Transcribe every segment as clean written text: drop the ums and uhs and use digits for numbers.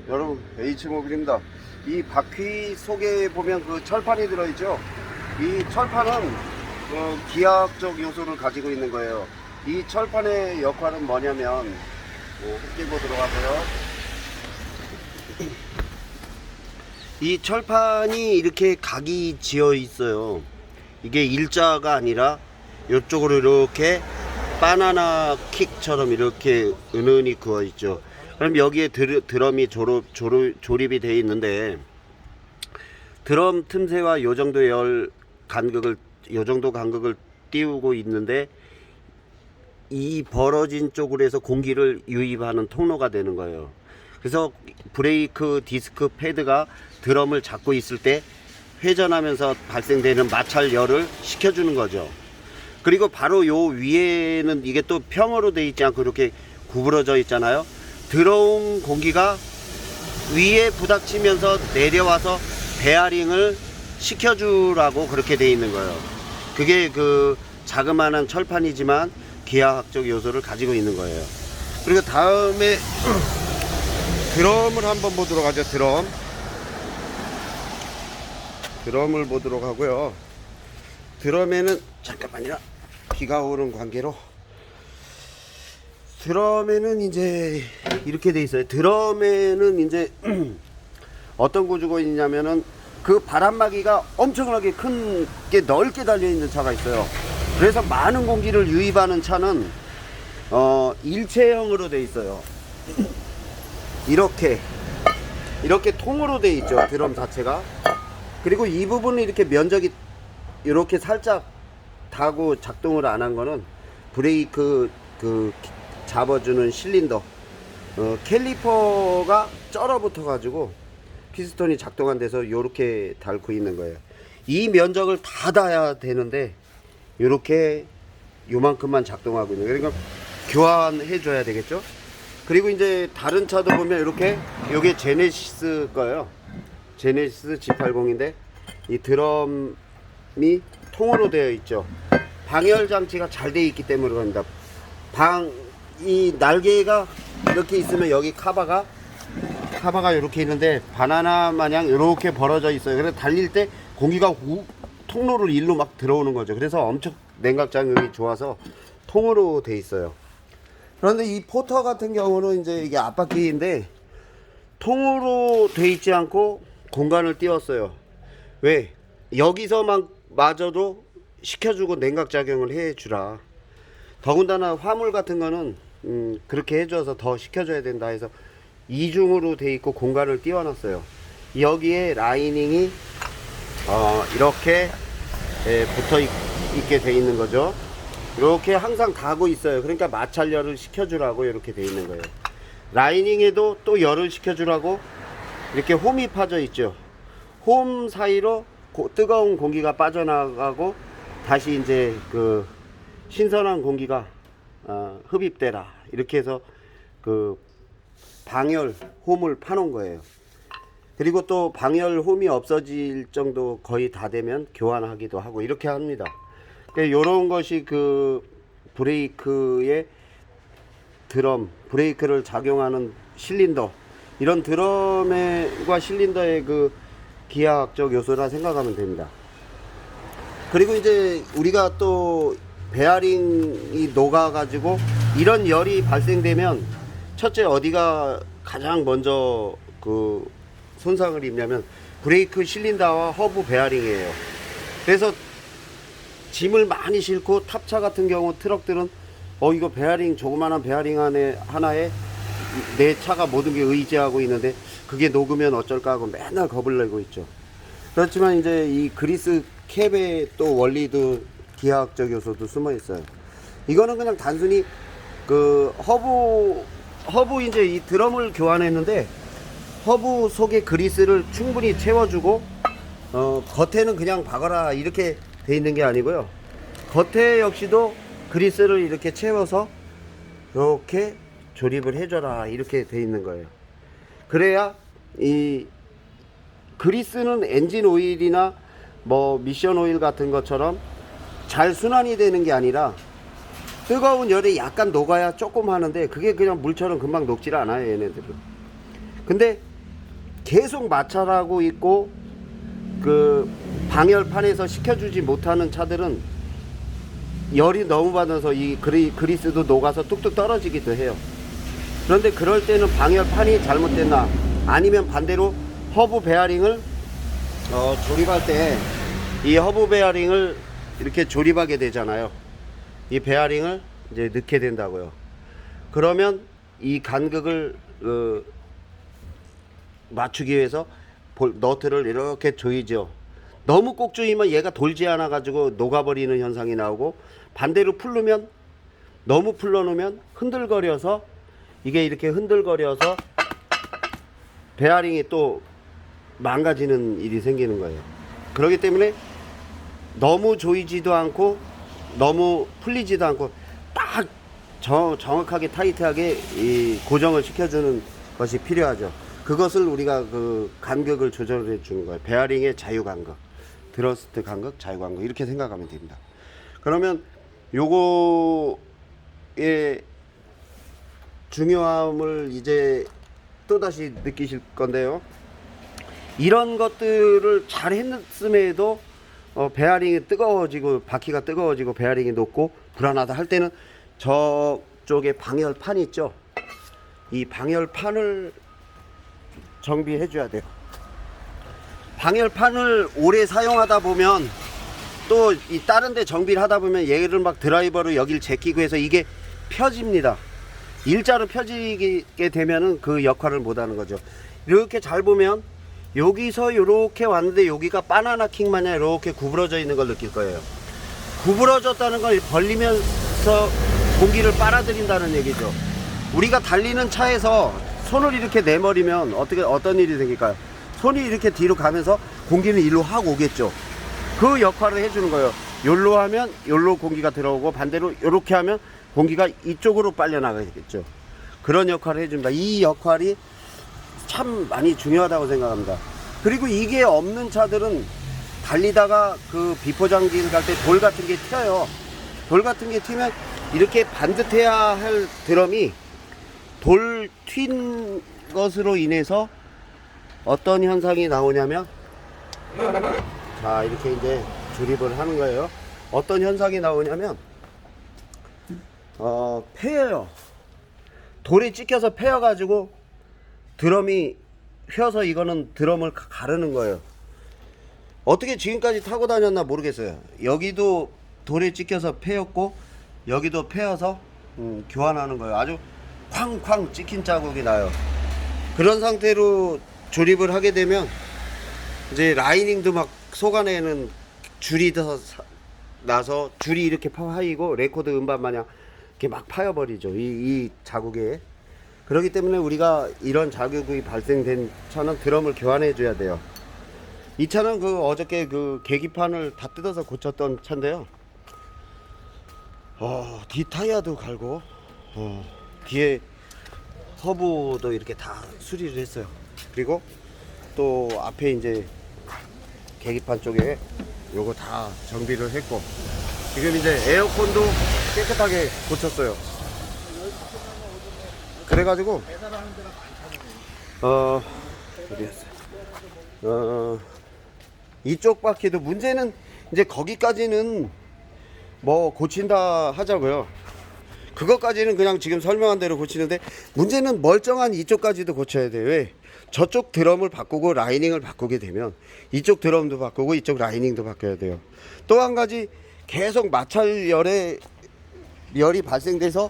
여러분, H모빌입니다. 이 바퀴 속에 보면 그 철판이 들어있죠. 이 철판은 기하학적 요소를 가지고 있는 거예요. 이 철판의 역할은 뭐냐면, 함께 보도록 하고요. 이 철판이 이렇게 각이 지어 있어요. 이게 일자가 아니라 이쪽으로 이렇게 바나나 킥처럼 이렇게 은은히 그어 있죠. 그럼 여기에 드럼이 조립이 되어 있는데, 드럼 틈새와 요 정도 요 정도 간격을 띄우고 있는데, 이 벌어진 쪽으로 해서 공기를 유입하는 통로가 되는 거예요. 그래서 브레이크 디스크 패드가 드럼을 잡고 있을 때 회전하면서 발생되는 마찰열을 식혀주는 거죠. 그리고 바로 요 위에는 이게 또 평으로 되어 있지 않고 이렇게 구부러져 있잖아요. 들어온 공기가 위에 부닥치면서 내려와서 베어링을 식혀주라고 그렇게 되어 있는 거예요. 그게 그 자그마한 철판이지만 기하학적 요소를 가지고 있는 거예요. 그리고 다음에 드럼을 한번 보도록 하죠. 드럼을 보도록 하고요. 드럼에는 잠깐만요. 비가 오는 관계로 드럼에는 이제 이렇게 돼 있어요. 드럼에는 이제 어떤 구조가 있냐면은 그 바람막이가 엄청나게 큰 게 넓게 달려 있는 차가 있어요. 그래서 많은 공기를 유입하는 차는 일체형으로 돼 있어요. 이렇게 통으로 돼 있죠. 드럼 자체가. 그리고 이 부분은 이렇게 면적이 이렇게 살짝 닿고 작동을 안 한 거는 브레이크 그 잡아주는 실린더 캘리퍼가 쩔어붙어 가지고 피스톤이 작동 안 돼서 이렇게 닳고 있는 거예요. 이 면적을 다 닿아야 되는데 이렇게 요만큼만 작동하고 있는 거예요. 그러니까 교환해 줘야 되겠죠. 그리고 이제 다른 차도 보면 이렇게 요게 제네시스 거예요. 제네시스 G80인데 이 드럼이 통으로 되어 있죠. 방열 장치가 잘 되어 있기 때문에 그럽니다. 이 날개가 이렇게 있으면 여기 카바가 이렇게 있는데 바나나 마냥 이렇게 벌어져 있어요. 그래서 달릴 때 공기가 통로를 일로 막 들어오는 거죠. 그래서 엄청 냉각 작용이 좋아서 통으로 돼 있어요. 그런데 이 포터 같은 경우는 이제 이게 앞바퀴인데 통으로 돼 있지 않고 공간을 띄웠어요. 왜? 여기서만 마저도 식혀주고 냉각 작용을 해주라. 더군다나 화물 같은 거는 그렇게 해줘서 더 식혀줘야 된다 해서 이중으로 돼 있고 공간을 띄워놨어요. 여기에 라이닝이 이렇게 붙어 있게 돼 있는 거죠. 이렇게 항상 닿고 있어요. 그러니까 마찰열을 식혀주라고 이렇게 돼 있는 거예요. 라이닝에도 또 열을 식혀주라고 이렇게 홈이 파져 있죠. 홈 사이로 뜨거운 공기가 빠져나가고 다시 이제 그 신선한 공기가 흡입되라 이렇게 해서 그 방열 홈을 파놓은 거예요. 그리고 또 방열 홈이 없어질 정도 거의 다 되면 교환하기도 하고 이렇게 합니다. 그러니까 이런 것이 그 브레이크의 브레이크를 작용하는 실린더, 이런 드럼과 실린더의 그 기하학적 요소라 생각하면 됩니다. 그리고 이제 우리가 또 베어링이 녹아 가지고 이런 열이 발생되면 첫째 어디가 가장 먼저 그 손상을 입냐면 브레이크 실린더와 허브 베어링이에요. 그래서 짐을 많이 싣고 탑차 같은 경우 트럭들은 이거 베어링 조그만한 베어링 하나에 내 차가 모든 게 의지하고 있는데 그게 녹으면 어쩔까 하고 맨날 겁을 내고 있죠. 그렇지만 이제 이 그리스 캡의 또 원리도 기하학적 요소도 숨어 있어요. 이거는 그냥 단순히 그 허브 이제 이 드럼을 교환했는데 허브 속에 그리스를 충분히 채워주고 겉에는 그냥 박아라 이렇게 돼 있는 게 아니고요. 겉에 역시도 그리스를 이렇게 채워서 이렇게 조립을 해줘라 이렇게 돼 있는 거예요. 그래야 이 그리스는 엔진 오일이나 뭐 미션 오일 같은 것처럼 잘 순환이 되는 게 아니라 뜨거운 열에 약간 녹아야 조금 하는데 그게 그냥 물처럼 금방 녹질 않아요, 얘네들은. 근데 계속 마찰하고 있고 그 방열판에서 식혀주지 못하는 차들은 열이 너무 받아서 이 그리스도 녹아서 뚝뚝 떨어지기도 해요. 그런데 그럴 때는 방열판이 잘못됐나, 아니면 반대로 허브 베어링을 조립할 때 이 허브 베어링을 이렇게 조립하게 되잖아요. 이 베어링을 이제 넣게 된다고요. 그러면 이 간극을 맞추기 위해서 너트를 이렇게 조이죠. 너무 꼭 조이면 얘가 돌지 않아 가지고 녹아버리는 현상이 나오고, 반대로 풀르면, 너무 풀러 놓으면 흔들거려서, 이게 이렇게 흔들거려서 베어링이 또 망가지는 일이 생기는 거예요. 그렇기 때문에 너무 조이지도 않고 너무 풀리지도 않고 딱 정확하게 타이트하게 이 고정을 시켜주는 것이 필요하죠. 그것을 우리가 그 간격을 조절해 주는 거예요. 베어링의 자유 간격, 드러스트 간격, 자유 간격, 이렇게 생각하면 됩니다. 그러면 요거의 중요함을 이제 또다시 느끼실 건데요. 이런 것들을 잘 했음에도 베어링이 뜨거워지고, 바퀴가 뜨거워지고 베어링이 녹고 불안하다 할 때는 저쪽에 방열판 있죠. 이 방열판을 정비해 줘야 돼요. 방열판을 오래 사용하다 보면, 또 이 다른 데 정비를 하다 보면 얘를 막 드라이버로 여길 제끼고 해서 이게 펴집니다. 일자로 펴지게 되면은 그 역할을 못 하는 거죠. 이렇게 잘 보면 여기서 이렇게 왔는데 여기가 바나나 킥 마냥 이렇게 구부러져 있는 걸 느낄 거예요. 구부러졌다는 걸 벌리면서 공기를 빨아들인다는 얘기죠. 우리가 달리는 차에서 손을 이렇게 내버리면 어떤 일이 생길까요? 손이 이렇게 뒤로 가면서 공기는 일로 확 오겠죠. 그 역할을 해주는 거예요. 요로 하면 요로 공기가 들어오고, 반대로 요렇게 하면 공기가 이쪽으로 빨려 나가겠죠. 그런 역할을 해줍니다. 이 역할이 참 많이 중요하다고 생각합니다. 그리고 이게 없는 차들은 달리다가 그 비포장지를 갈 때 돌 같은 게 튀어요. 돌 같은 게 튀면 이렇게 반듯해야 할 드럼이 돌 튄 것으로 인해서 어떤 현상이 나오냐면, 자, 이렇게 이제 조립을 하는 거예요. 어떤 현상이 나오냐면 패여요. 돌이 찍혀서 패여가지고 드럼이 휘어서, 이거는 드럼을 가르는 거예요. 어떻게 지금까지 타고 다녔나 모르겠어요. 여기도 돌에 찍혀서 패였고 여기도 패여서 교환하는 거예요. 아주 쾅쾅 찍힌 자국이 나요. 그런 상태로 조립을 하게 되면 이제 라이닝도 막 속아내는 줄이 더 나서 줄이 이렇게 파이고 레코드 음반 마냥 이렇게 막 파여버리죠. 이 자국에. 그렇기 때문에 우리가 이런 자국이 발생된 차는 드럼을 교환해 줘야 돼요. 이 차는 그 어저께 그 계기판을 다 뜯어서 고쳤던 차인데요. 뒤 타이어도 갈고 뒤에 허브도 이렇게 다 수리를 했어요. 그리고 또 앞에 이제 계기판 쪽에 요거 다 정비를 했고, 지금 이제 에어컨도 깨끗하게 고쳤어요. 그래가지고 이쪽 바퀴도 문제는 이제 거기까지는 뭐 고친다 하자고요. 그것까지는 그냥 지금 설명한 대로 고치는데, 문제는 멀쩡한 이쪽까지도 고쳐야 돼요. 왜? 저쪽 드럼을 바꾸고 라이닝을 바꾸게 되면 이쪽 드럼도 바꾸고 이쪽 라이닝도 바꿔야 돼요. 또 한 가지, 계속 마찰열이 발생돼서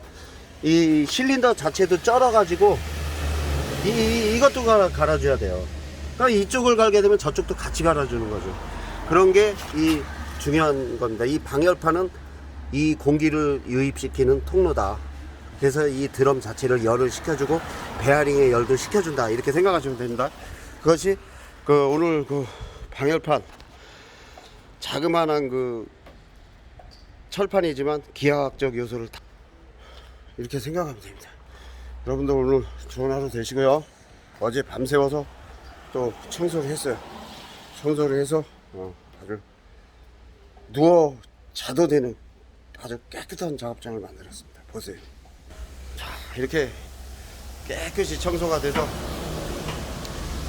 이 실린더 자체도 쩔어 가지고 이것도 갈아줘야 돼요. 그러니까 이쪽을 갈게 되면 저쪽도 같이 갈아주는 거죠. 그런 게 이 중요한 겁니다. 이 방열판은 이 공기를 유입시키는 통로다. 그래서 이 드럼 자체를 열을 식혀주고 베어링의 열도 식혀준다, 이렇게 생각하시면 됩니다. 그것이 그 오늘 그 방열판, 자그마한 그 철판이지만 기하학적 요소를 다 이렇게 생각하면 됩니다. 여러분들 오늘 좋은 하루 되시고요. 어제 밤새워서 또 청소를 했어요. 청소를 해서 아주 누워 자도 되는 아주 깨끗한 작업장을 만들었습니다. 보세요. 자, 이렇게 깨끗이 청소가 돼서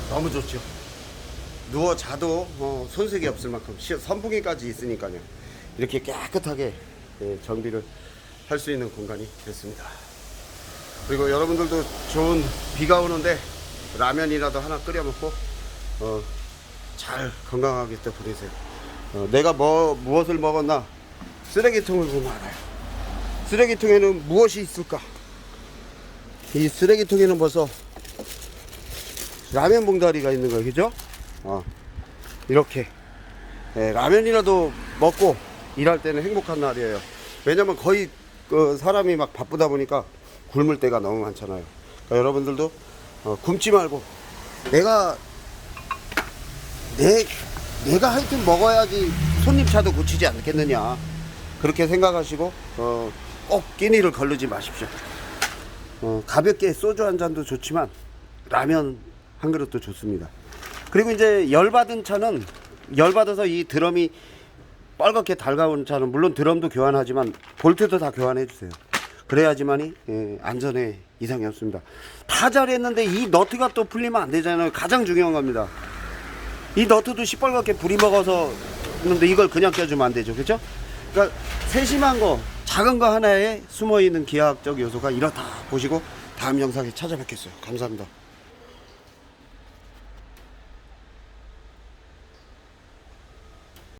너무 좋죠. 누워 자도 손색이 없을 만큼 선풍기까지 있으니까요. 이렇게 깨끗하게 정비를 할 수 있는 공간이 됐습니다. 그리고 여러분들도 좋은 비가 오는데 라면이라도 하나 끓여 먹고 잘 건강하게 또 보내세요. 내가 무엇을 먹었나 쓰레기통을 보면 알아요. 쓰레기통에는 무엇이 있을까? 이 쓰레기통에는 벌써 라면 봉다리가 있는 거예요. 그죠? 이렇게 라면이라도 먹고 일할 때는 행복한 날이에요. 왜냐면 거의 사람이 막 바쁘다 보니까 굶을 때가 너무 많잖아요. 그러니까 여러분들도 굶지 말고 내가 하여튼 먹어야지 손님 차도 고치지 않겠느냐, 그렇게 생각하시고 꼭 끼니를 거르지 마십시오. 가볍게 소주 한 잔도 좋지만 라면 한 그릇도 좋습니다. 그리고 이제 열받은 차는, 열받아서 이 드럼이 빨갛게 달가운 차는 물론 드럼도 교환하지만 볼트도 다 교환해 주세요. 그래야지만이 안전에 이상이 없습니다. 다 잘했는데 이 너트가 또 풀리면 안 되잖아요. 가장 중요한 겁니다. 이 너트도 시뻘겋게 불이 먹어서 있는데 이걸 그냥 껴주면 안 되죠. 그렇죠? 그러니까 세심한 거, 작은 거 하나에 숨어 있는 기하학적 요소가 이렇다 보시고 다음 영상에 찾아뵙겠어요. 감사합니다.